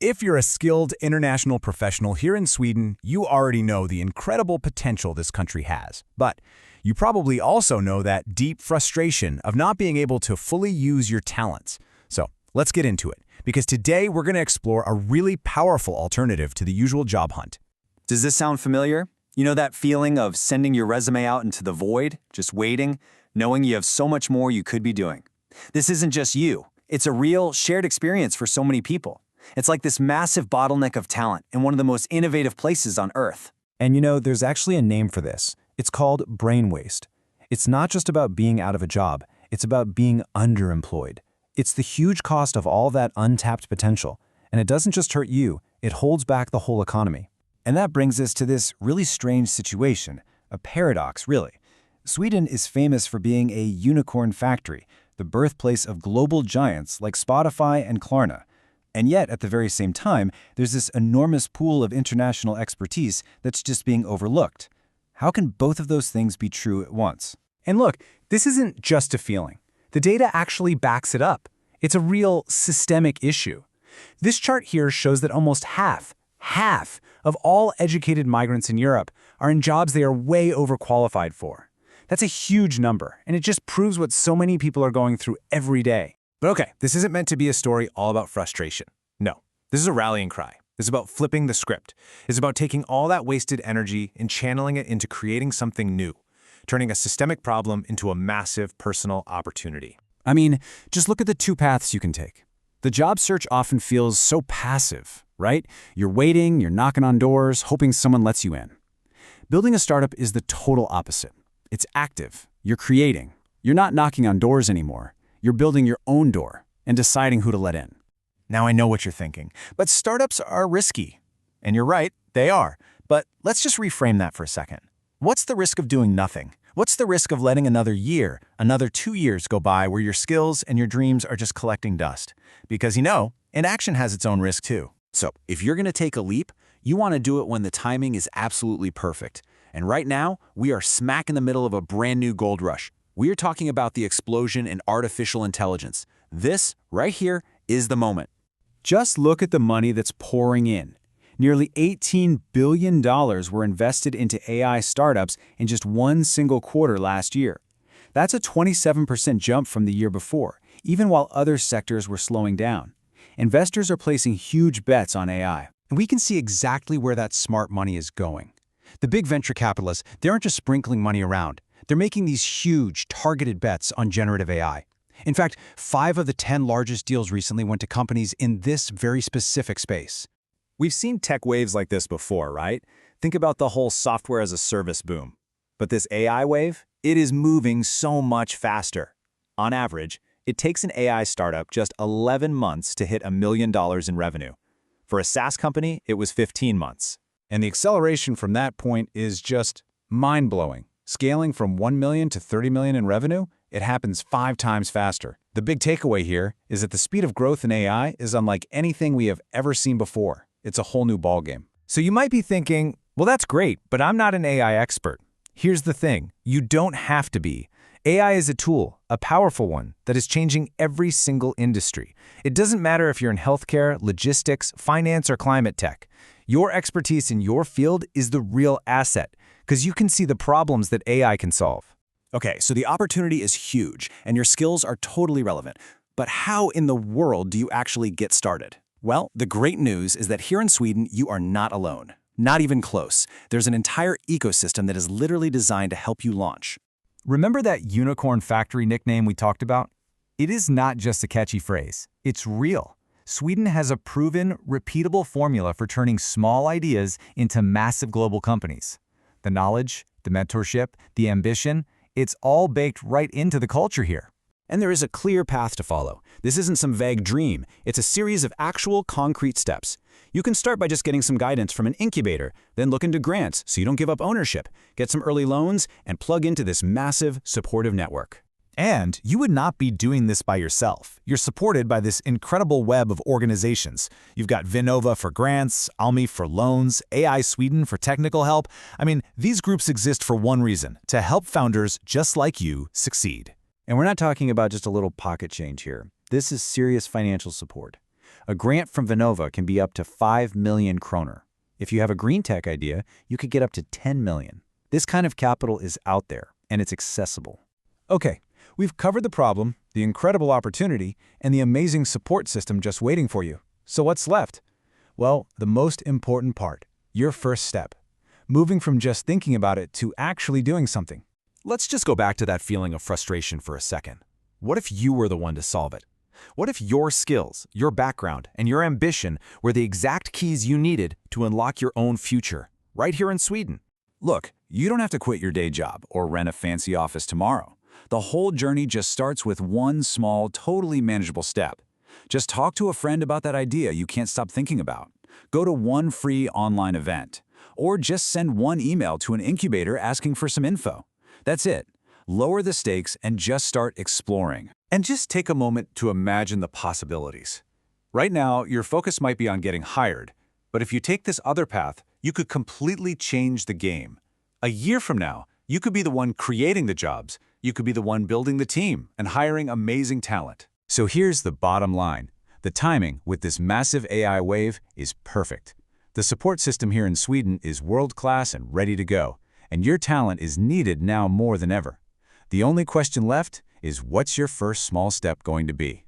If you're a skilled international professional here in Sweden, you already know the incredible potential this country has. But you probably also know that deep frustration of not being able to fully use your talents. So let's get into it, because today we're going to explore a really powerful alternative to the usual job hunt. Does this sound familiar? You know that feeling of sending your resume out into the void, just waiting, knowing you have so much more you could be doing? This isn't just you. It's a real, shared experience for so many people. It's like this massive bottleneck of talent in one of the most innovative places on Earth. And you know, there's actually a name for this. It's called brain waste. It's not just about being out of a job. It's about being underemployed. It's the huge cost of all that untapped potential. And it doesn't just hurt you, it holds back the whole economy. And that brings us to this really strange situation, a paradox, really. Sweden is famous for being a unicorn factory, the birthplace of global giants like Spotify and Klarna. And yet, at the very same time, there's this enormous pool of international expertise that's just being overlooked. How can both of those things be true at once? And look, this isn't just a feeling. The data actually backs it up. It's a real systemic issue. This chart here shows that almost half of all educated migrants in Europe are in jobs they are way overqualified for. That's a huge number, and it just proves what so many people are going through every day. But okay, this isn't meant to be a story all about frustration. No, this is a rallying cry. This is about flipping the script. It's about taking all that wasted energy and channeling it into creating something new, turning a systemic problem into a massive personal opportunity. I mean, just look at the two paths you can take. The job search often feels so passive, right? You're waiting, you're knocking on doors, hoping someone lets you in. Building a startup is the total opposite. It's active. You're creating. You're not knocking on doors anymore. You're building your own door and deciding who to let in. Now I know what you're thinking, but startups are risky. And you're right, they are. But let's just reframe that for a second. What's the risk of doing nothing? What's the risk of letting another year, another 2 years go by where your skills and your dreams are just collecting dust? Because inaction has its own risk too. So if you're going to take a leap, you want to do it when the timing is absolutely perfect. And right now, we are smack in the middle of a brand new gold rush. We are talking about the explosion in artificial intelligence. This, right here, is the moment. Just look at the money that's pouring in. Nearly $18 billion were invested into AI startups in just one single quarter last year. That's a 27% jump from the year before, even while other sectors were slowing down. Investors are placing huge bets on AI. And we can see exactly where that smart money is going. The big venture capitalists, they aren't just sprinkling money around. They're making these huge, targeted bets on generative AI. In fact, 5 of the 10 largest deals recently went to companies in this very specific space. We've seen tech waves like this before, right? Think about the whole software as a service boom. But this AI wave, it is moving so much faster. On average, it takes an AI startup just 11 months to hit $1 million in revenue. For a SaaS company, it was 15 months. And the acceleration from that point is just mind-blowing. Scaling from 1 million to 30 million in revenue, it happens 5 times faster. The big takeaway here is that the speed of growth in AI is unlike anything we have ever seen before. It's a whole new ballgame. So you might be thinking, well, that's great, but I'm not an AI expert. Here's the thing, you don't have to be. AI is a tool, a powerful one, that is changing every single industry. It doesn't matter if you're in healthcare, logistics, finance, or climate tech. Your expertise in your field is the real asset, because you can see the problems that AI can solve. Okay, so the opportunity is huge, and your skills are totally relevant. But how in the world do you actually get started? Well, the great news is that here in Sweden, you are not alone. Not even close. There's an entire ecosystem that is literally designed to help you launch. Remember that unicorn factory nickname we talked about? It is not just a catchy phrase. It's real. Sweden has a proven, repeatable formula for turning small ideas into massive global companies. The knowledge, the mentorship, the ambition, it's all baked right into the culture here. And there is a clear path to follow. This isn't some vague dream. It's a series of actual concrete steps. You can start by just getting some guidance from an incubator, then look into grants so you don't give up ownership, get some early loans, and plug into this massive, supportive network. And you would not be doing this by yourself. You're supported by this incredible web of organizations. You've got Vinnova for grants, Almi for loans, AI Sweden for technical help. I mean, these groups exist for one reason, to help founders just like you succeed. And we're not talking about just a little pocket change here. This is serious financial support. A grant from Vinnova can be up to 5 million kroner. If you have a green tech idea, you could get up to 10 million. This kind of capital is out there, and it's accessible. Okay, we've covered the problem, the incredible opportunity, and the amazing support system just waiting for you. So what's left? Well, the most important part, your first step. Moving from just thinking about it to actually doing something. Let's just go back to that feeling of frustration for a second. What if you were the one to solve it? What if your skills, your background, and your ambition were the exact keys you needed to unlock your own future, right here in Sweden? Look, you don't have to quit your day job or rent a fancy office tomorrow. The whole journey just starts with one small, totally manageable step. Just talk to a friend about that idea you can't stop thinking about. Go to one free online event. Or just send one email to an incubator asking for some info. That's it. Lower the stakes and just start exploring. And just take a moment to imagine the possibilities. Right now, your focus might be on getting hired, but if you take this other path, you could completely change the game. A year from now, you could be the one creating the jobs, you could be the one building the team and hiring amazing talent. So here's the bottom line. The timing with this massive AI wave is perfect. The support system here in Sweden is world-class and ready to go, and your talent is needed now more than ever. The only question left is, what's your first small step going to be?